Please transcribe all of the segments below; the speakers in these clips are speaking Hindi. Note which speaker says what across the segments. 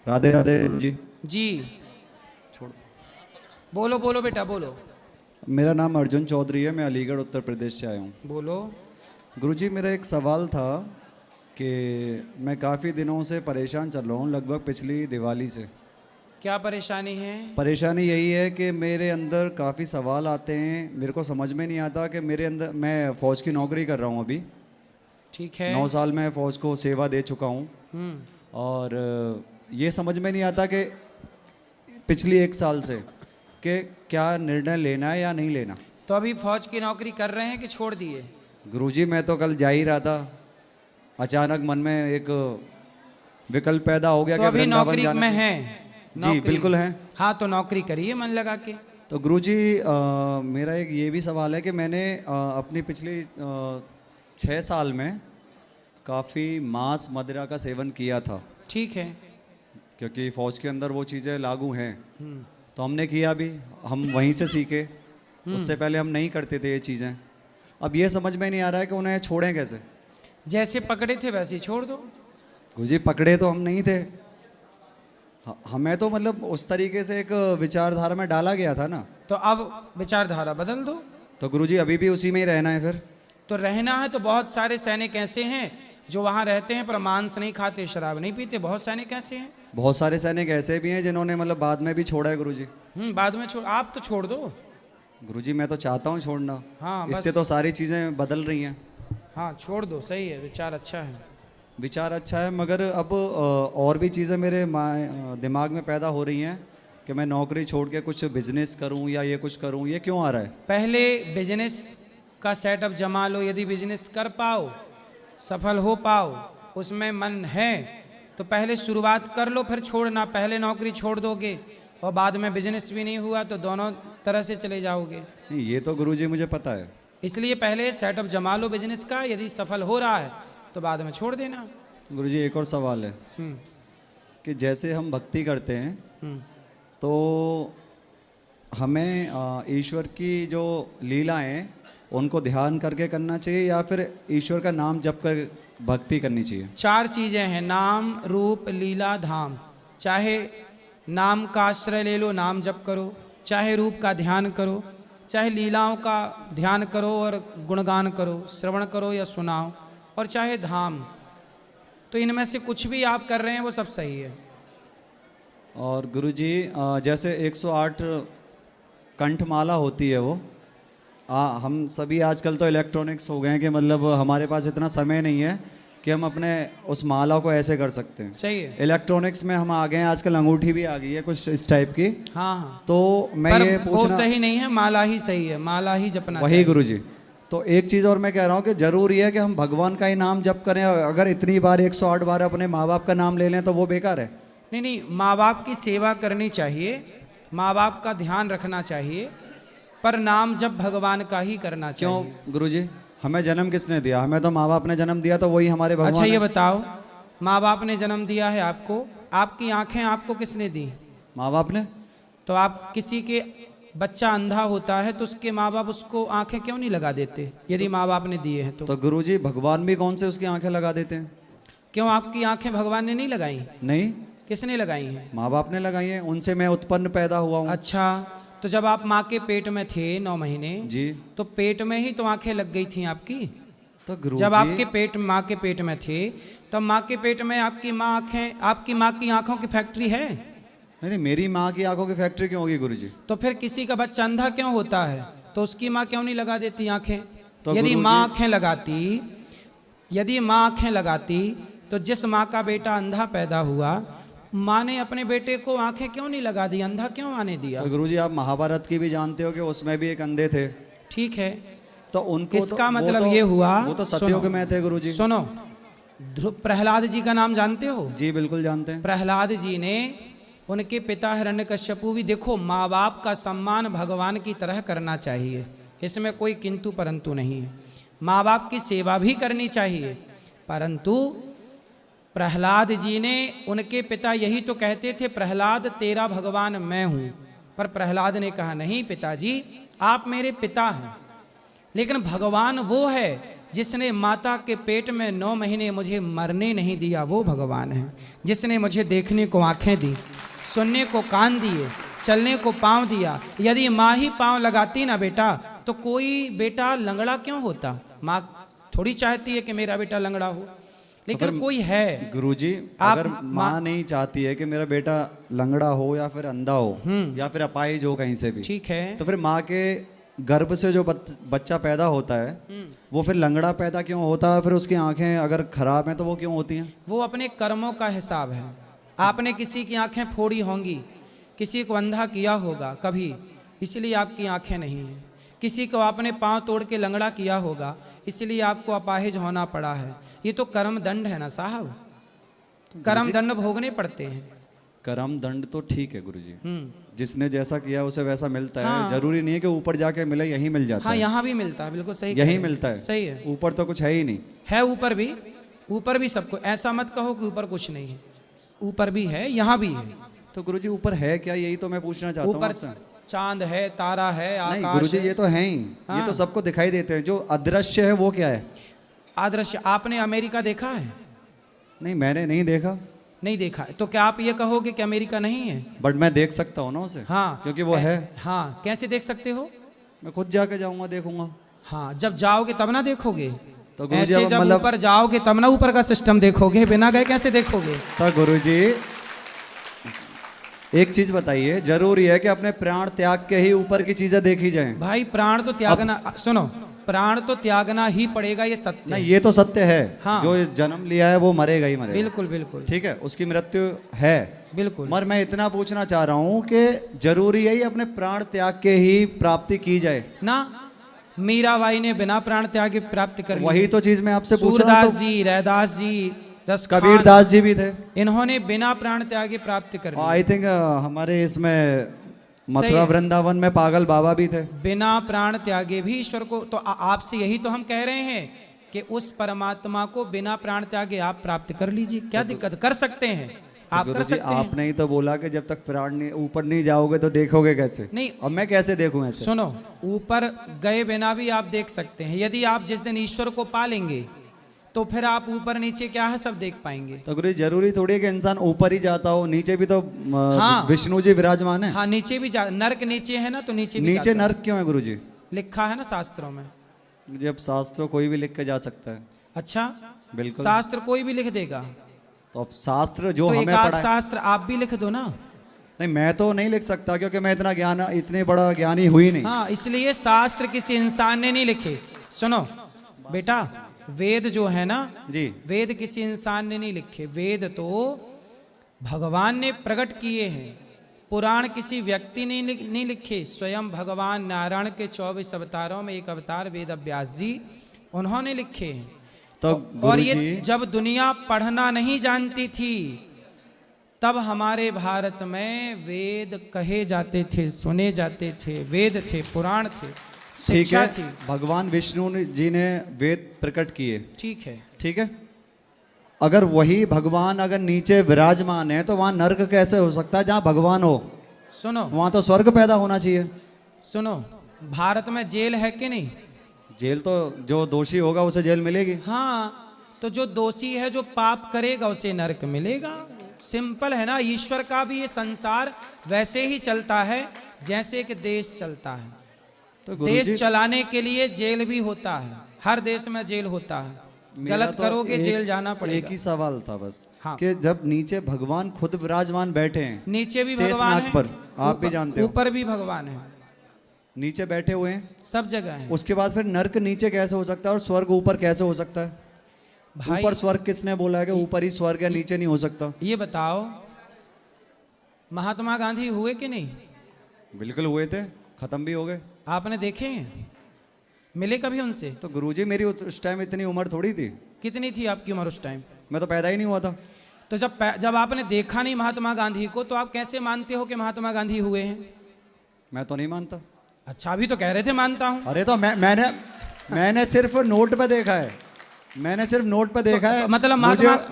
Speaker 1: राधे राधे जी।
Speaker 2: जी बोलो बोलो बेटा बोलो।
Speaker 1: मेरा नाम अर्जुन चौधरी है, मैं अलीगढ़ उत्तर प्रदेश से आया हूँ।
Speaker 2: बोलो।
Speaker 1: गुरुजी, मेरा एक सवाल था कि मैं काफ़ी दिनों से परेशान चल रहा हूँ, लगभग पिछली दिवाली से।
Speaker 2: क्या परेशानी है?
Speaker 1: परेशानी यही है कि मेरे अंदर काफ़ी सवाल आते हैं, मेरे को समझ में नहीं आता कि मेरे अंदर, मैं फ़ौज की नौकरी कर रहा हूँ अभी।
Speaker 2: ठीक है।
Speaker 1: 9 साल मैं फ़ौज को सेवा दे चुका हूँ। और ये समझ में नहीं आता कि पिछली 1 साल से कि क्या निर्णय लेना है या नहीं लेना।
Speaker 2: तो अभी फौज की नौकरी कर रहे हैं कि छोड़ दिए?
Speaker 1: गुरुजी, मैं तो कल जा ही रहा था, अचानक मन में एक विकल्प पैदा हो गया
Speaker 2: तो
Speaker 1: कि
Speaker 2: अभी
Speaker 1: वृंदावन
Speaker 2: नौकरी
Speaker 1: जाना
Speaker 2: में
Speaker 1: चाहिए।
Speaker 2: हैं?
Speaker 1: जी बिल्कुल है।
Speaker 2: हाँ तो नौकरी करिए मन लगा के।
Speaker 1: तो गुरुजी, मेरा एक ये भी सवाल है कि मैंने अपनी पिछली 6 साल में काफ़ी मांस मदिरा का सेवन किया था।
Speaker 2: ठीक है।
Speaker 1: क्योंकि फ़ौज के अंदर वो चीज़ें लागू हैं, तो हमने किया भी, हम वहीं से सीखे। उससे पहले हम नहीं करते थे ये चीज़ें। अब ये समझ में नहीं आ रहा है कि उन्हें छोड़ें कैसे।
Speaker 2: जैसे पकड़े थे वैसे ही छोड़ दो।
Speaker 1: गुरुजी, पकड़े तो हम नहीं थे, हमें तो मतलब उस तरीके से एक विचारधारा में डाला गया था ना।
Speaker 2: तो अब विचारधारा बदल दो।
Speaker 1: तो गुरुजी, अभी भी उसी में ही रहना है फिर?
Speaker 2: तो रहना है तो बहुत सारे सैनिक ऐसे हैं जो वहाँ रहते हैं पर मांस नहीं खाते, शराब नहीं पीते। बहुत सैनिक ऐसे हैं।
Speaker 1: बहुत सारे सैनिक ऐसे भी हैं जिन्होंने मतलब बाद में भी छोड़ा है गुरुजी।
Speaker 2: बाद में छोड़, आप तो छोड़ दो।
Speaker 1: गुरुजी, मैं तो चाहता हूँ छोड़ना।
Speaker 2: हाँ
Speaker 1: इससे
Speaker 2: बस।
Speaker 1: तो सारी चीज़ें बदल रही हैं।
Speaker 2: हाँ छोड़ दो, सही है, विचार अच्छा है।
Speaker 1: विचार अच्छा है, मगर अब और भी चीज़ें मेरे दिमाग में पैदा हो रही हैं कि मैं नौकरी छोड़ के कुछ बिजनेस करूं या ये कुछ करूं। ये क्यों आ रहा है?
Speaker 2: पहले बिजनेस का सेटअप जमा लो। यदि बिजनेस कर पाओ, सफल हो पाओ, उसमें मन है तो पहले शुरुआत कर लो, फिर छोड़ना। पहले नौकरी छोड़ दोगे और बाद में बिजनेस भी नहीं हुआ तो दोनों तरह से चले जाओगे।
Speaker 1: नहीं, ये तो गुरुजी मुझे पता है।
Speaker 2: इसलिए पहले सेटअप जमा लो बिजनेस का। यदि सफल हो रहा है तो बाद में छोड़ देना।
Speaker 1: गुरुजी, एक और सवाल है कि जैसे हम भक्ति करते हैं तो हमें ईश्वर की जो लीलाएं उनको ध्यान करके करना चाहिए या फिर ईश्वर का नाम जप कर भक्ति करनी चाहिए?
Speaker 2: 4 चीज़ें हैं, नाम रूप लीला धाम। चाहे नाम का आश्रय ले लो, नाम जप करो, चाहे रूप का ध्यान करो, चाहे लीलाओं का ध्यान करो और गुणगान करो, श्रवण करो या सुनाओ, और चाहे धाम। तो इनमें से कुछ भी आप कर रहे हैं वो सब सही है।
Speaker 1: और गुरुजी, जैसे 108 कंठमाला होती है वो, हम सभी आजकल तो इलेक्ट्रॉनिक्स हो गए हैं कि मतलब हमारे पास इतना समय नहीं है कि हम अपने उस माला को ऐसे कर सकते हैं।
Speaker 2: सही है।
Speaker 1: इलेक्ट्रॉनिक्स में हम आ गए हैं, आजकल अंगूठी भी आ गई है कुछ इस टाइप की।
Speaker 2: हाँ
Speaker 1: तो मैं
Speaker 2: पर
Speaker 1: ये
Speaker 2: वो
Speaker 1: पूछना,
Speaker 2: सही नहीं है, माला ही सही है, माला ही जपना
Speaker 1: वही
Speaker 2: चाहिए।
Speaker 1: गुरुजी। तो एक चीज़ और मैं कह रहा हूँ कि ज़रूरी है कि हम भगवान का ही नाम जप करें। अगर इतनी बार 108 बार अपने माँ बाप का नाम ले लें तो वो बेकार है।
Speaker 2: नहीं नहीं, माँ बाप की सेवा करनी चाहिए, माँ बाप का ध्यान रखना चाहिए, पर नाम जब भगवान का ही करना चाहिए।
Speaker 1: क्यों गुरुजी? हमें जन्म किसने दिया? हमें तो माँ बाप ने जन्म दिया, तो वही हमारे भगवान
Speaker 2: अच्छा ये
Speaker 1: है।
Speaker 2: बताओ, माँ बाप ने जन्म दिया है आपको, आपकी आंखें आपको किसने दी?
Speaker 1: माँ बाप ने।
Speaker 2: तो आप किसी के बच्चा अंधा होता है तो उसके माँ बाप उसको आंखें क्यों नहीं लगा देते यदि माँ बाप ने दिए हैं तो?
Speaker 1: तो गुरुजी, भगवान भी कौन से उसकी आंखें लगा देते हैं?
Speaker 2: क्यों आपकी आंखें भगवान ने नहीं लगाई?
Speaker 1: नहीं,
Speaker 2: किसने लगाई हैं?
Speaker 1: माँ बाप ने लगाई हैं, उनसे मैं उत्पन्न पैदा हुआ हूँ।
Speaker 2: अच्छा, तो जब आप माँ के पेट में थे 9 महीने
Speaker 1: जी।
Speaker 2: तो पेट में ही तो आंखें लग गई थी आपकी।
Speaker 1: तो गुरुजी,
Speaker 2: जब आपके पेट, माँ के पेट में थे तब माँ के पेट में आपकी माँ आंखें, आपकी माँ की आंखों की फैक्ट्री है?
Speaker 1: नहीं, मेरी माँ की आंखों की फैक्ट्री क्यों होगी गुरुजी?
Speaker 2: तो फिर किसी का बच्चा अंधा क्यों होता है तो उसकी माँ क्यों नहीं लगा देती आंखें?
Speaker 1: तो
Speaker 2: यदि
Speaker 1: गुरुजी,
Speaker 2: माँ आंखें लगाती, यदि माँ आंखें लगाती तो जिस माँ का बेटा अंधा पैदा हुआ, माँ ने अपने बेटे को आंखें क्यों नहीं लगा दी, अंधा क्यों आने दिया?
Speaker 1: तो गुरुजी, आप महाभारत की भी जानते हो कि उसमें भी एक अंधे थे।
Speaker 2: ठीक है,
Speaker 1: तो उनको
Speaker 2: इसका
Speaker 1: तो,
Speaker 2: मतलब ये हुआ,
Speaker 1: वो तो सतयुग में थे गुरुजी।
Speaker 2: सुनो, प्रहलाद जी का नाम जानते हो?
Speaker 1: जी बिल्कुल जानते हैं।
Speaker 2: प्रहलाद जी ने, उनके पिता हिरण्यकश्यपु भी, देखो माँ बाप का सम्मान भगवान की तरह करना चाहिए, इसमें कोई किंतु परंतु नहीं है। माँ बाप की सेवा भी करनी चाहिए, परंतु प्रहलाद जी ने, उनके पिता यही तो कहते थे, प्रहलाद तेरा भगवान मैं हूँ। पर प्रहलाद ने कहा नहीं पिताजी, आप मेरे पिता हैं, लेकिन भगवान वो है जिसने माता के पेट में 9 महीने मुझे मरने नहीं दिया वो भगवान है। जिसने मुझे देखने को आंखें दी, सुनने को कान दिए, चलने को पाँव दिया। यदि माँ ही पाँव लगाती ना बेटा तो कोई बेटा लंगड़ा क्यों होता? माँ थोड़ी चाहती है कि मेरा बेटा लंगड़ा हो, लेकिन
Speaker 1: फिर
Speaker 2: कोई है।
Speaker 1: गुरुजी
Speaker 2: आप
Speaker 1: अगर माँ नहीं चाहती है कि मेरा बेटा लंगड़ा हो या फिर अंधा हो या फिर अपाहिज हो कहीं से भी,
Speaker 2: ठीक है,
Speaker 1: तो फिर माँ के गर्भ से जो बच्चा पैदा होता है वो फिर लंगड़ा पैदा क्यों होता है? फिर उसकी आंखें अगर खराब हैं तो वो क्यों होती हैं?
Speaker 2: वो अपने कर्मों का हिसाब है। आपने किसी की आंखें फोड़ी होंगी, किसी को अंधा किया होगा कभी, इसलिए आपकी आंखें नहीं हैं। किसी को आपने पांव तोड़ के लंगड़ा किया होगा, इसलिए आपको अपाहिज होना पड़ा है। ये तो कर्म दंड है ना साहब, कर्म दंड भोगने पड़ते हैं।
Speaker 1: कर्म दंड तो ठीक है गुरुजी,
Speaker 2: हम्म,
Speaker 1: जिसने जैसा किया उसे वैसा मिलता है।
Speaker 2: हाँ।
Speaker 1: जरूरी नहीं है कि ऊपर जाके मिले, यहीं मिल जाता
Speaker 2: हाँ
Speaker 1: है।
Speaker 2: यहाँ भी मिलता है, बिल्कुल सही कह
Speaker 1: यहीं
Speaker 2: रहे हैं।
Speaker 1: मिलता है,
Speaker 2: सही है,
Speaker 1: ऊपर तो कुछ है ही नहीं।
Speaker 2: है ऊपर भी सबको। ऐसा मत कहो कि ऊपर कुछ नहीं है, ऊपर भी है, यहाँ भी है।
Speaker 1: तो गुरुजी ऊपर है क्या, यही तो मैं पूछना चाहता हूँ
Speaker 2: ऊपर
Speaker 1: आपसे।
Speaker 2: चांद है, तारा है,
Speaker 1: नहीं
Speaker 2: आकाश
Speaker 1: गुरुजी
Speaker 2: है।
Speaker 1: ये तो है ही, ये
Speaker 2: हाँ।
Speaker 1: तो सबको दिखाई देते हैं। जो अदृश्य है वो क्या है?
Speaker 2: आदर्श, आपने अमेरिका देखा है?
Speaker 1: नहीं मैंने नहीं देखा,
Speaker 2: नहीं देखा है। तो क्या आप ये कहोगे कि अमेरिका नहीं है?
Speaker 1: बट मैं देख सकता हूँ ना उसे।
Speaker 2: हाँ,
Speaker 1: क्योंकि वो है।
Speaker 2: हाँ, कैसे देख सकते हो?
Speaker 1: मैं खुद जाके जाऊंगा देखूंगा।
Speaker 2: हाँ, जब जाओगे तब ना देखोगे।
Speaker 1: तो गुरुजी
Speaker 2: ऐसे
Speaker 1: अब
Speaker 2: जब
Speaker 1: मतलब
Speaker 2: ऊपर जाओगे तब ना ऊपर का सिस्टम देखोगे, बिना गए कैसे देखोगे?
Speaker 1: तो गुरुजी एक चीज बताइए, जरूरी है कि अपने प्राण त्याग के ही ऊपर की चीजें देखी जाएं?
Speaker 2: भाई प्राण तो त्यागना, सुनो, प्राण तो त्यागना ही पड़ेगा, ये सत्य
Speaker 1: नहीं
Speaker 2: है।
Speaker 1: ये तो सत्य है।
Speaker 2: हाँ।
Speaker 1: जो इस जन्म लिया है वो मरेगा ही मरेगा।
Speaker 2: बिल्कुल बिल्कुल
Speaker 1: ठीक है, उसकी मृत्यु है।
Speaker 2: बिल्कुल।
Speaker 1: मगर मैं इतना पूछना चाह रहा हूँ कि जरूरी है ही अपने प्राण त्याग के ही प्राप्ति की जाए
Speaker 2: ना, मीराबाई ने बिना प्राण त्याग के प्राप्त कर ली।
Speaker 1: वही तो चीज मैं आपसे पूछ रहा हूँ।
Speaker 2: सूरदास जी, रैदास जी, रसखान,
Speaker 1: कबीरदास जी भी थे,
Speaker 2: इन्होंने बिना प्राण त्याग के प्राप्त कर ली।
Speaker 1: आई थिंक हमारे इसमें मथुरा वृंदावन में पागल बाबा भी थे।
Speaker 2: बिना प्राण त्यागे भी ईश्वर को, तो आपसे यही तो हम कह रहे हैं कि उस परमात्मा को बिना प्राण त्यागे आप प्राप्त कर लीजिए। क्या दिक्कत, कर सकते हैं आप, कर
Speaker 1: गुरुजी
Speaker 2: सकते हैं।
Speaker 1: आपने ही तो बोला कि जब तक प्राण नहीं ऊपर नहीं जाओगे तो देखोगे कैसे?
Speaker 2: नहीं,
Speaker 1: अब मैं कैसे देखूं ऐसे?
Speaker 2: सुनो, ऊपर गए बिना भी आप देख सकते हैं। यदि आप जिस दिन ईश्वर को पा लेंगे तो फिर आप ऊपर नीचे क्या है सब देख पाएंगे।
Speaker 1: तो गुरुजी जरूरी थोड़ी है कि इंसान ऊपर ही जाता हो, नीचे भी तो
Speaker 2: हाँ।
Speaker 1: विष्णु जी विराजमान है।
Speaker 2: हाँ, नीचे भी जा, नरक नीचे है ना, तो नीचे भी
Speaker 1: नीचे
Speaker 2: जाता है।
Speaker 1: नर्क क्यों है गुरुजी?
Speaker 2: लिखा है ना शास्त्रों में।
Speaker 1: जब शास्त्र कोई भी लिख के जा सकता है।
Speaker 2: अच्छा,
Speaker 1: बिल्कुल।
Speaker 2: शास्त्र कोई भी लिख देगा
Speaker 1: तो अब शास्त्र जो
Speaker 2: तो
Speaker 1: हमें
Speaker 2: एक आध
Speaker 1: पढ़ा है,
Speaker 2: शास्त्र आप भी लिख दो ना।
Speaker 1: नहीं मैं तो नहीं लिख सकता क्योंकि मैं इतना ज्ञान, इतने बड़ा ज्ञानी हुई नहीं।
Speaker 2: हाँ, इसलिए शास्त्र किसी इंसान ने नहीं लिखे। सुनो बेटा, वेद जो है ना
Speaker 1: जी,
Speaker 2: वेद किसी इंसान ने नहीं लिखे, वेद तो भगवान ने प्रकट किए हैं। पुराण किसी व्यक्ति ने नहीं लिखे, स्वयं भगवान नारायण के 24 अवतारों में एक अवतार वेद व्यास जी, उन्होंने लिखे हैं।
Speaker 1: तो
Speaker 2: और ये
Speaker 1: गुरुजी
Speaker 2: जब दुनिया पढ़ना नहीं जानती थी तब हमारे भारत में वेद कहे जाते थे, सुने जाते थे, वेद थे, पुराण थे,
Speaker 1: ठीक
Speaker 2: शिक्षा
Speaker 1: है,
Speaker 2: थी।
Speaker 1: भगवान विष्णु जी ने वेद प्रकट किए,
Speaker 2: ठीक है,
Speaker 1: ठीक है। अगर वही भगवान अगर नीचे विराजमान है तो वहां नर्क कैसे हो सकता है? जहां भगवान हो
Speaker 2: सुनो
Speaker 1: वहां तो स्वर्ग पैदा होना चाहिए।
Speaker 2: सुनो, भारत में जेल है कि नहीं?
Speaker 1: जेल तो जो दोषी होगा उसे जेल मिलेगी।
Speaker 2: हाँ, तो जो दोषी है, जो पाप करेगा उसे नरक मिलेगा। सिंपल है ना। ईश्वर का भी ये संसार वैसे ही चलता है जैसे कि देश चलता है।
Speaker 1: तो
Speaker 2: देश
Speaker 1: गुरुजी
Speaker 2: चलाने के लिए जेल भी होता है, हर देश में जेल होता है।
Speaker 1: मेरा
Speaker 2: गलत
Speaker 1: तो
Speaker 2: करोगे जेल जाना
Speaker 1: एक
Speaker 2: पड़ेगा।
Speaker 1: ही सवाल था बस,
Speaker 2: हाँ।
Speaker 1: कि जब नीचे भगवान खुद विराजमान बैठे हैं,
Speaker 2: नीचे भी भगवान
Speaker 1: शेषनाग
Speaker 2: है,
Speaker 1: पर, आप भी जानते हो,
Speaker 2: ऊपर भी भगवान है,
Speaker 1: नीचे बैठे हुए हैं,
Speaker 2: सब जगह है।
Speaker 1: उसके बाद फिर नर्क नीचे कैसे हो सकता है और स्वर्ग ऊपर कैसे हो सकता है?
Speaker 2: भाई
Speaker 1: ऊपर स्वर्ग किसने बोला है कि ऊपर ही स्वर्ग है, नीचे नहीं हो सकता?
Speaker 2: ये बताओ, महात्मा गांधी हुए कि नहीं?
Speaker 1: बिल्कुल हुए थे, खत्म भी हो गए।
Speaker 2: आपने देखे हैं? मिले कभी उनसे?
Speaker 1: तो गुरुजी मेरी उस टाइम इतनी उम्र थोड़ी थी,
Speaker 2: कितनी थी आपकी उम्र उस टाइम?
Speaker 1: मैं तो पैदा ही नहीं हुआ था।
Speaker 2: तो जब आपने देखा नहीं महात्मा गांधी को तो आप कैसे मानते हो कि महात्मा गांधी हुए हैं?
Speaker 1: मैं तो नहीं मानता।
Speaker 2: अच्छा, अभी तो कह रहे थे मानता हूं।
Speaker 1: अरे तो मैंने सिर्फ नोट पे देखा है, मैंने सिर्फ नोट पे देखा है।
Speaker 2: मतलब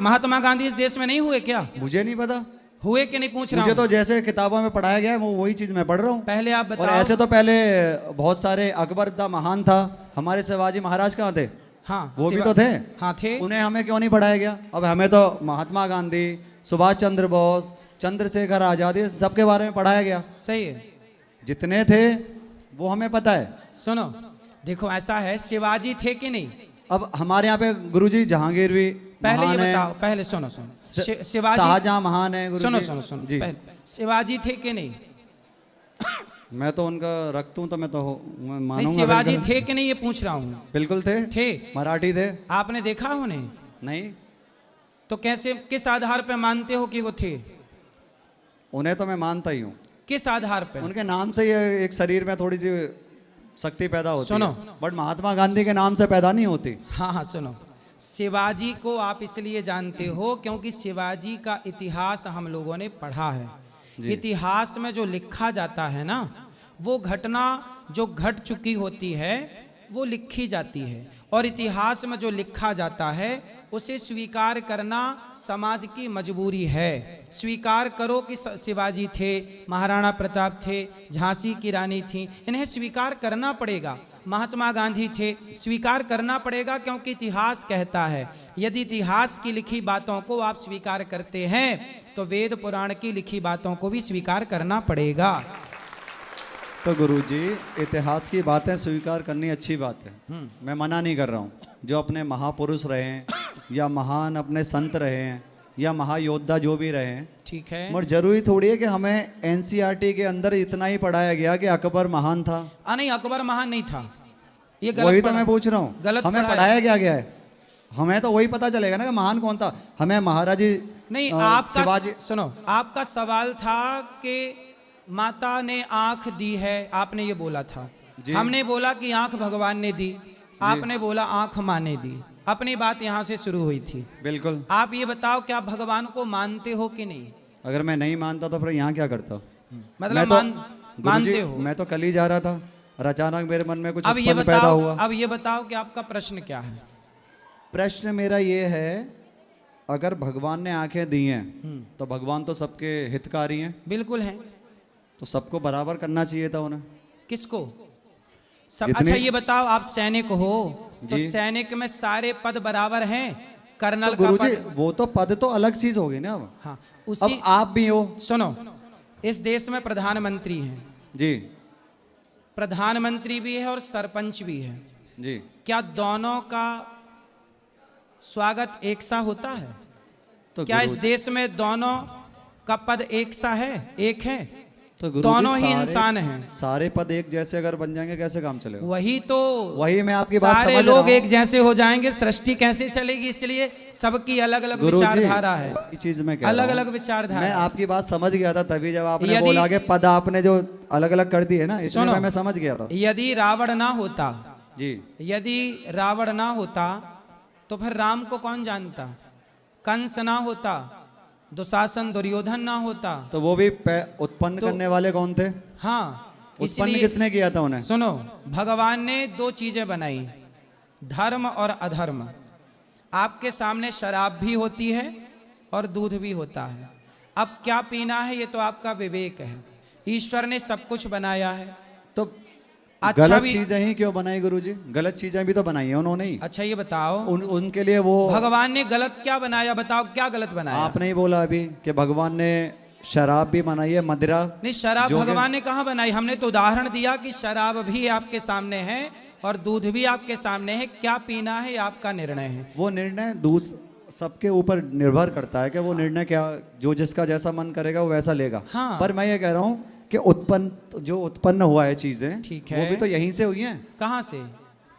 Speaker 2: महात्मा गांधी इस देश में नहीं हुए क्या?
Speaker 1: मुझे नहीं पता,
Speaker 2: हुए कि नहीं पूछ रहा
Speaker 1: मुझे
Speaker 2: हूं।
Speaker 1: तो जैसे किताबों में पढ़ाया गया है वो वही चीज मैं पढ़ रहा हूँ।
Speaker 2: पहले आप
Speaker 1: और
Speaker 2: बताओ।
Speaker 1: ऐसे तो पहले बहुत सारे, अकबर दा महान था, हमारे शिवाजी महाराज कहाँ थे?
Speaker 2: हाँ
Speaker 1: वो भी
Speaker 2: सेवा-
Speaker 1: तो थे।
Speaker 2: हाँ थे।
Speaker 1: उन्हें हमें क्यों नहीं पढ़ाया गया? अब हमें तो महात्मा गांधी, सुभाष चंद्र बोस, चंद्रशेखर आजाद, ये सबके बारे में पढ़ाया गया।
Speaker 2: सही है।
Speaker 1: जितने थे वो हमें पता है।
Speaker 2: सुनो, देखो ऐसा है, शिवाजी थे कि नहीं?
Speaker 1: अब हमारे यहाँ पे गुरुजी जहांगीर भी
Speaker 2: पहले ये
Speaker 1: महान है,
Speaker 2: बताओ, पहले सुनो शिवाजी,
Speaker 1: शाहजहां महान है गुरुजी।
Speaker 2: सुनो सुनो सुनो
Speaker 1: जी।
Speaker 2: पहले शिवाजी थे कि नहीं?
Speaker 1: मैं तो उनका रखता हूँ तो मैं तो मैं
Speaker 2: नहीं,
Speaker 1: मानूंगा।
Speaker 2: शिवाजी
Speaker 1: बिल्कुल।
Speaker 2: थे कि नहीं ये पूछ रहा हूँ।
Speaker 1: बिल्कुल थे।
Speaker 2: थे।
Speaker 1: मराठी थे।
Speaker 2: आपने देखा उन्हें?
Speaker 1: नहीं,
Speaker 2: तो कैसे, किस आधार पे मानते हो कि वो थे?
Speaker 1: उन्हें तो मैं मानता ही हूँ।
Speaker 2: किस आधार पे?
Speaker 1: उनके नाम से ये एक शरीर में थोड़ी सी शक्ति पैदा होती
Speaker 2: सुनो।
Speaker 1: है, बट महात्मा गांधी के नाम से पैदा नहीं होती।
Speaker 2: हाँ हाँ सुनो, शिवाजी को आप इसलिए जानते हो क्योंकि शिवाजी का इतिहास हम लोगों ने पढ़ा है।
Speaker 1: जी।
Speaker 2: इतिहास में जो लिखा जाता है ना, वो घटना जो घट चुकी होती है वो लिखी जाती है, और इतिहास में जो लिखा जाता है उसे स्वीकार करना समाज की मजबूरी है। स्वीकार करो कि शिवाजी थे, महाराणा प्रताप थे, झांसी की रानी थी, इन्हें स्वीकार करना पड़ेगा। महात्मा गांधी थे, स्वीकार करना पड़ेगा, क्योंकि इतिहास कहता है। यदि इतिहास की लिखी बातों को आप स्वीकार करते हैं तो वेद पुराण की लिखी बातों को भी स्वीकार करना पड़ेगा।
Speaker 1: तो गुरुजी, इतिहास की बातें स्वीकार करनी अच्छी बात है, मैं मना नहीं कर रहा हूँ। जो अपने महापुरुष रहे हैं या महान अपने संत रहे हैं या महायोद्धा जो भी रहे हैं,
Speaker 2: ठीक है,
Speaker 1: मगर जरूरी थोड़ी है कि हमें एनसीईआरटी के अंदर इतना ही पढ़ाया गया कि अकबर महान था।
Speaker 2: नहीं, अकबर महान नहीं था, ये गलत
Speaker 1: वही तो
Speaker 2: पढ़ा-
Speaker 1: मैं पूछ रहा हूँ,
Speaker 2: गलत
Speaker 1: हमें
Speaker 2: पढ़ाया।
Speaker 1: पढ़ाया क्या गया है? हमें तो वही पता चलेगा ना कि महान कौन था। हमें महाराजी
Speaker 2: नहीं,
Speaker 1: शिवाजी।
Speaker 2: आपका सुनो, आपका सवाल था कि माता ने आंख दी है, आपने ये बोला था।
Speaker 1: जी।
Speaker 2: हमने बोला कि आंख भगवान ने दी, आपने बोला आंख माँ ने दी। अपनी बात यहाँ से शुरू हुई थी।
Speaker 1: बिल्कुल।
Speaker 2: आप ये बताओ, क्या भगवान को मानते हो कि नहीं?
Speaker 1: अगर मैं नहीं मानता तो फिर यहाँ क्या करता?
Speaker 2: मतलब
Speaker 1: मैं तो
Speaker 2: मानते
Speaker 1: गुरुजी,
Speaker 2: हो?
Speaker 1: मैं तो कल ही जा रहा था और अचानक मेरे मन में कुछ
Speaker 2: अब ये
Speaker 1: उत्पन्न पैदा
Speaker 2: बताओ,
Speaker 1: हुआ।
Speaker 2: अब ये बताओ कि आपका प्रश्न क्या है?
Speaker 1: प्रश्न मेरा ये है, अगर भगवान ने आंखें दी हैं तो भगवान तो सबके हितकारी हैं,
Speaker 2: बिल्कुल है।
Speaker 1: तो सबको बराबर करना चाहिए था उन्हें।
Speaker 2: किसको? सब।
Speaker 1: जितने-
Speaker 2: अच्छा ये बताओ, आप सैनिक हो तो
Speaker 1: जी।
Speaker 2: सैनिक में सारे पद बराबर हैं?
Speaker 1: तो
Speaker 2: कर्नल का
Speaker 1: गुरुजी,
Speaker 2: पद,
Speaker 1: वो तो पद तो अलग चीज होगी ना। अब
Speaker 2: हाँ
Speaker 1: अब
Speaker 2: उसी।
Speaker 1: आप भी हो।
Speaker 2: सुनो, इस देश में प्रधानमंत्री हैं,
Speaker 1: जी
Speaker 2: प्रधानमंत्री भी है और सरपंच भी है।
Speaker 1: जी।
Speaker 2: क्या दोनों का स्वागत एक सा होता है?
Speaker 1: तो
Speaker 2: क्या इस
Speaker 1: गुरुजी-
Speaker 2: देश में दोनों का पद एक सा है, एक है?
Speaker 1: तो गुरुजी,
Speaker 2: दोनों ही
Speaker 1: सारे-
Speaker 2: इंसान हैं।
Speaker 1: सारे पद एक जैसे अगर बन जाएंगे कैसे काम चलेगा?
Speaker 2: वही तो,
Speaker 1: वही मैं आपकी बात
Speaker 2: सारे
Speaker 1: समझ
Speaker 2: लोग
Speaker 1: रहा हूं।
Speaker 2: एक जैसे हो जाएंगे, सृष्टि कैसे चलेगी? इसलिए सबकी अलग अलग
Speaker 1: गुरुजी,
Speaker 2: विचारधारा है,
Speaker 1: ये चीज मैं कह रहा
Speaker 2: अलग
Speaker 1: हूं।
Speaker 2: अलग विचारधारा।
Speaker 1: मैं आपकी बात समझ गया था, तभी जब आपने
Speaker 2: यदि-
Speaker 1: बोला कि पद आपने जो अलग अलग कर दिए ना, इसलिए
Speaker 2: सुनो।
Speaker 1: मैं समझ गया था।
Speaker 2: यदि रावण ना होता,
Speaker 1: जी।
Speaker 2: यदि रावण ना होता तो फिर राम को कौन जानता? कंस ना होता, दुशासन दुर्योधन ना होता,
Speaker 1: तो वो भी उत्पन्न
Speaker 2: तो-
Speaker 1: करने वाले कौन थे?
Speaker 2: हाँ
Speaker 1: उत्पन्न
Speaker 2: इसलिए
Speaker 1: किसने किया था उन्हें?
Speaker 2: सुनो, भगवान ने दो चीजें बनाई, धर्म और अधर्म। आपके सामने शराब भी होती है और दूध भी होता है। अब क्या पीना है ये तो आपका विवेक है। ईश्वर ने सब कुछ बनाया है।
Speaker 1: तो
Speaker 2: अच्छा
Speaker 1: गलत
Speaker 2: भी-
Speaker 1: चीजें ही क्यों बनाई गुरुजी? गलत चीजें भी तो बनाई है उन्होंने ही।
Speaker 2: अच्छा ये बताओ,
Speaker 1: उनके लिए वो
Speaker 2: भगवान ने गलत क्या बनाया? बताओ क्या गलत बनाया?
Speaker 1: आपने ही बोला अभी कि भगवान ने शराब भी बनाई है, मदिरा।
Speaker 2: नहीं, शराब
Speaker 1: जो कि-
Speaker 2: भगवान ने कहाँ बनाई? हमने तो उदाहरण दिया कि शराब भी आपके सामने है और दूध भी आपके सामने है। क्या पीना है ये आपका निर्णय है।
Speaker 1: वो निर्णय सबके ऊपर निर्भर करता है कि वो निर्णय क्या, जो जिसका जैसा मन करेगा वो वैसा लेगा।
Speaker 2: हाँ।
Speaker 1: पर मैं ये कह रहा हूँ कि जो उत्पन्न हुआ है चीजें,
Speaker 2: ठीक
Speaker 1: वो
Speaker 2: है।
Speaker 1: भी तो यहीं से हुई हैं,
Speaker 2: कहाँ से?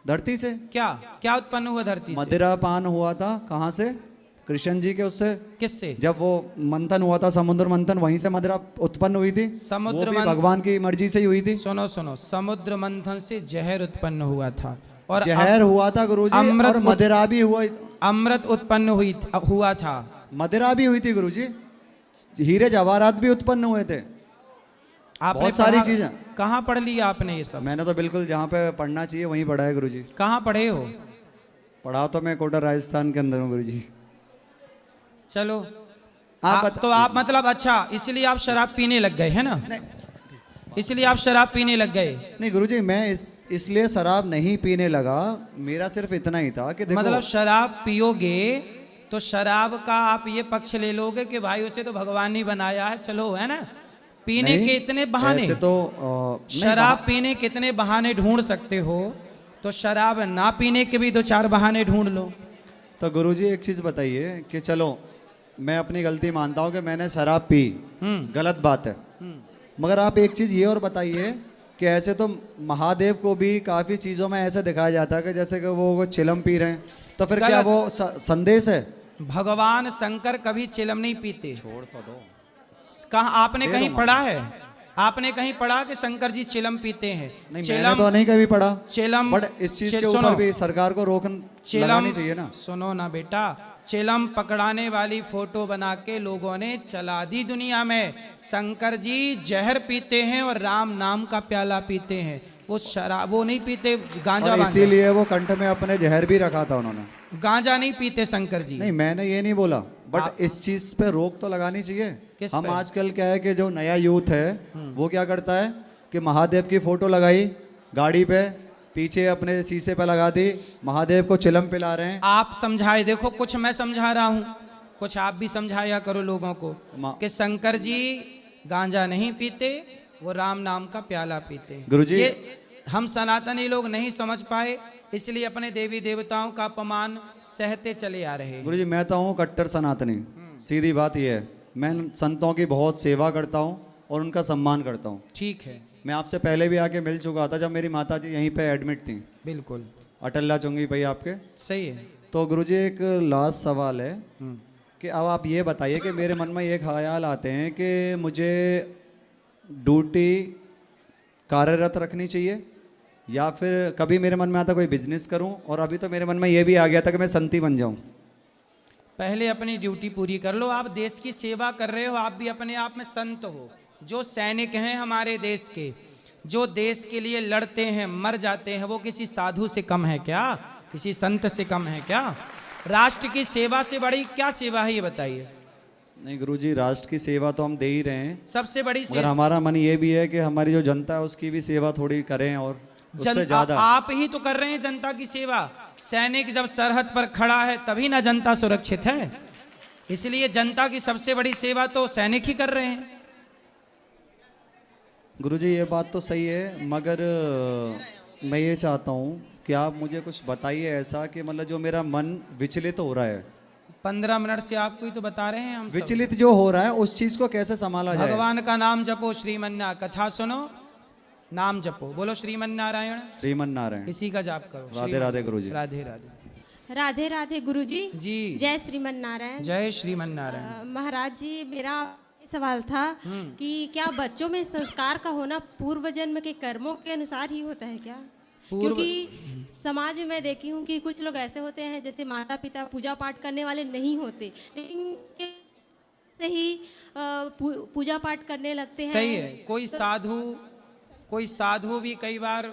Speaker 1: धरती से।
Speaker 2: क्या क्या उत्पन्न हुआ धरती से?
Speaker 1: मदिरा पान हुआ था कहाँ से? कृष्ण जी के उससे,
Speaker 2: किससे?
Speaker 1: जब वो मंथन हुआ था, समुद्र मंथन, वहीं से मदिरा उत्पन्न हुई थी।
Speaker 2: समुद्र
Speaker 1: वो भी
Speaker 2: मंथन-
Speaker 1: भगवान की मर्जी से ही हुई थी।
Speaker 2: सुनो सुनो, समुद्र मंथन से जहर उत्पन्न हुआ था और
Speaker 1: जहर हुआ था गुरुजी,
Speaker 2: अमृत
Speaker 1: और मदिरा भी
Speaker 2: अमृत उत्पन्न हुआ था।
Speaker 1: मदिरा भी हुई थी गुरुजी, हीरे जवाहरात भी उत्पन्न हुए थे।
Speaker 2: आपने
Speaker 1: बहुत सारी
Speaker 2: पढ़ा-
Speaker 1: चीजें।
Speaker 2: कहाँ पढ़ लिया आपने ये सब?
Speaker 1: मैंने तो बिल्कुल जहाँ पे पढ़ना चाहिए वहीं पढ़ा है गुरुजी।
Speaker 2: कहाँ पढ़े हो?
Speaker 1: पढ़ा तो मैं कोटा राजस्थान के अंदर हूँ गुरुजी।
Speaker 2: चलो
Speaker 1: आप बता-
Speaker 2: तो आप मतलब अच्छा इसलिए आप शराब पीने लग गए है ना? इसलिए आप शराब पीने लग गए।
Speaker 1: नहीं गुरुजी, मैं इसलिए शराब नहीं पीने लगा, मेरा सिर्फ इतना ही था कि देखो,
Speaker 2: मतलब शराब पियोगे तो शराब का आप ये पक्ष ले लोगे कि भाई उसे तो भगवान ने बनाया है, चलो, है ना। पीने
Speaker 1: नहीं,
Speaker 2: के इतने बहाने,
Speaker 1: ऐसे तो नहीं,
Speaker 2: शराब पीने के इतने बहाने ढूंढ सकते हो, तो शराब ना पीने के भी दो चार बहाने ढूंढ लो।
Speaker 1: तो गुरुजी एक चीज बताइए कि चलो मैं अपनी गलती मानता हूँ कि मैंने शराब पी, गलत बात है, मगर आप एक चीज ये और बताइए कि ऐसे तो महादेव को भी काफी चीजों में ऐसे दिखाया जाता है कि जैसे कि वो चिलम पी रहे हैं, तो फिर क्या
Speaker 2: गलत।
Speaker 1: वो संदेश है?
Speaker 2: भगवान शंकर कभी चिलम नहीं पीते।
Speaker 1: छोड़ तो दो।
Speaker 2: कहा आपने
Speaker 1: दे
Speaker 2: कहीं
Speaker 1: दो
Speaker 2: पढ़ा है? आपने कहीं पढ़ा कि शंकर जी चिलम पीते हैं?
Speaker 1: नहीं, मैंने
Speaker 2: चिलम
Speaker 1: तो नहीं कभी पढ़ा,
Speaker 2: चिलम
Speaker 1: बट इस चीज के
Speaker 2: सुनो,
Speaker 1: ऊपर भी सरकार को रोक
Speaker 2: चिलम
Speaker 1: लगानी चाहिए ना।
Speaker 2: सुनो ना बेटा, चिलम पकड़ाने वाली फोटो बना के लोगों ने चला दी दुनिया में। शंकर जी जहर पीते हैं और राम नाम का प्याला पीते हैं, वो शराब वो नहीं पीते, गांजा
Speaker 1: और
Speaker 2: वांजा।
Speaker 1: इसीलिए वो कंठ में अपने जहर भी रखा था उन्होंने।
Speaker 2: गांजा नहीं पीते शंकर जी।
Speaker 1: नहीं, मैंने ये नहीं बोला, बट इस चीज पे रोक तो लगानी चाहिए।
Speaker 2: किस
Speaker 1: हम
Speaker 2: पे?
Speaker 1: आजकल क्या है कि जो नया यूथ है वो क्या करता है कि महादेव की फोटो लगाई गाड़ी पे, पीछे अपने शीशे पे लगा दी, महादेव को चिलम पिला रहे हैं।
Speaker 2: आप समझाए, देखो कुछ मैं समझा रहा हूँ, कुछ आप भी समझाया करो लोगों को कि शंकर जी गांजा नहीं पीते, वो राम नाम का प्याला पीते हैं।
Speaker 1: गुरुजी,
Speaker 2: ये हम सनातनी लोग नहीं समझ पाए, इसलिए अपने देवी देवताओं का अपमान सहते चले आ रहे हैं।
Speaker 1: गुरुजी मैं तो हूँ कट्टर सनातनी, सीधी बात यह है, मैं संतों की बहुत सेवा करता हूँ और उनका सम्मान करता हूँ।
Speaker 2: ठीक है,
Speaker 1: मैं आपसे पहले भी आके मिल चुका था जब मेरी माता जी यहीं पे एडमिट थी,
Speaker 2: बिल्कुल
Speaker 1: अटल्ला चुंगी भाई आपके।
Speaker 2: सही है।
Speaker 1: तो गुरुजी एक लास्ट सवाल है कि अब आप ये बताइए कि मेरे मन में ये ख्याल आते हैं कि मुझे ड्यूटी कार्यरत रखनी चाहिए या फिर कभी मेरे मन में आता कोई बिजनेस करूं, और अभी तो मेरे मन में ये भी आ गया था कि मैं संती बन जाऊं।
Speaker 2: पहले अपनी ड्यूटी पूरी कर लो, आप देश की सेवा कर रहे हो, आप भी अपने आप में संत हो। जो सैनिक हैं हमारे देश के, जो देश के लिए लड़ते हैं, मर जाते हैं, वो किसी साधु से कम है क्या? किसी संत से कम है क्या? राष्ट्र की सेवा से बड़ी क्या सेवा है ये बताइए।
Speaker 1: नहीं गुरुजी, राष्ट्र की सेवा तो हम दे ही रहे हैं,
Speaker 2: सबसे बड़ी
Speaker 1: मगर हमारा मन ये भी है कि हमारी जो जनता है उसकी भी सेवा थोड़ी करें, और उससे ज्यादा
Speaker 2: आप ही तो कर रहे हैं जनता की सेवा। सैनिक जब सरहद पर खड़ा है तभी ना जनता सुरक्षित है, इसलिए जनता की सबसे बड़ी सेवा तो सैनिक ही कर रहे हैं।
Speaker 1: गुरुजी ये बात तो सही है, मगर मैं ये चाहता हूँ कि आप मुझे कुछ बताइए ऐसा कि मतलब जो मेरा मन विचलित हो रहा है,
Speaker 2: 15 मिनट से आपको ही तो बता रहे हैं हम सब।
Speaker 1: विचलित जो हो रहा है उस चीज को कैसे संभाला जाए?
Speaker 2: भगवान का नाम जपो, श्रीमन्नारायण कथा सुनो, नाम जपो, बोलो श्रीमन्नारायण,
Speaker 1: श्रीमन नारायण।
Speaker 2: इसी का जाप करो।
Speaker 1: राधे राधे गुरुजी।
Speaker 2: राधे राधे।
Speaker 3: राधे राधे गुरुजी।
Speaker 2: जी
Speaker 3: जय श्रीमन नारायण।
Speaker 2: जय श्रीमन्नारायण।
Speaker 3: महाराज जी, मेरा सवाल था कि क्या बच्चों में संस्कार का होना पूर्व जन्म के कर्मों के अनुसार ही होता है क्या? क्योंकि समाज में मैं देखी हूँ कि कुछ लोग ऐसे होते हैं जैसे माता पिता पूजा पाठ करने वाले नहीं होते, लेकिन से ही पूजा पाठ करने लगते हैं।
Speaker 2: सही है। कोई साधु भी कई बार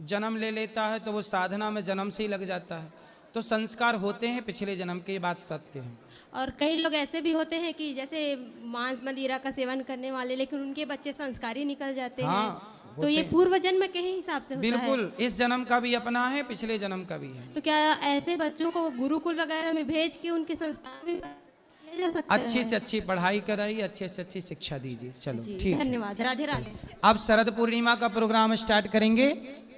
Speaker 2: जन्म ले लेता है तो वो साधना में जन्म से ही लग जाता है, तो संस्कार होते हैं पिछले जन्म के, ये बात सत्य है।
Speaker 3: और कई लोग ऐसे भी होते हैं कि जैसे मांस मदिरा का सेवन करने वाले, लेकिन उनके बच्चे संस्कारी निकल जाते हैं, तो ये पूर्व जन्म के ही हिसाब से होता है।
Speaker 2: बिल्कुल, इस जन्म का भी अपना है, पिछले जन्म का भी है।
Speaker 3: तो क्या ऐसे बच्चों को गुरुकुल वगैरह में भेज के उनके संस्कार भी ले जा सकते हैं?
Speaker 2: अच्छी से अच्छी पढ़ाई कराइए, अच्छे से अच्छी शिक्षा दीजिए। चलो
Speaker 3: जी,
Speaker 2: ठीक।
Speaker 3: धन्यवाद। राधे राधे।
Speaker 2: अब शरद पूर्णिमा का प्रोग्राम स्टार्ट करेंगे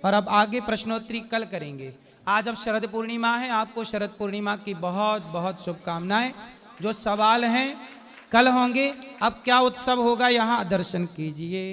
Speaker 2: और अब आगे प्रश्नोत्तरी कल करेंगे। आज अब शरद पूर्णिमा है, आपको शरद पूर्णिमा की बहुत बहुत शुभकामनाएं। जो सवाल हैं कल होंगे। अब क्या उत्सव होगा यहाँ दर्शन कीजिए।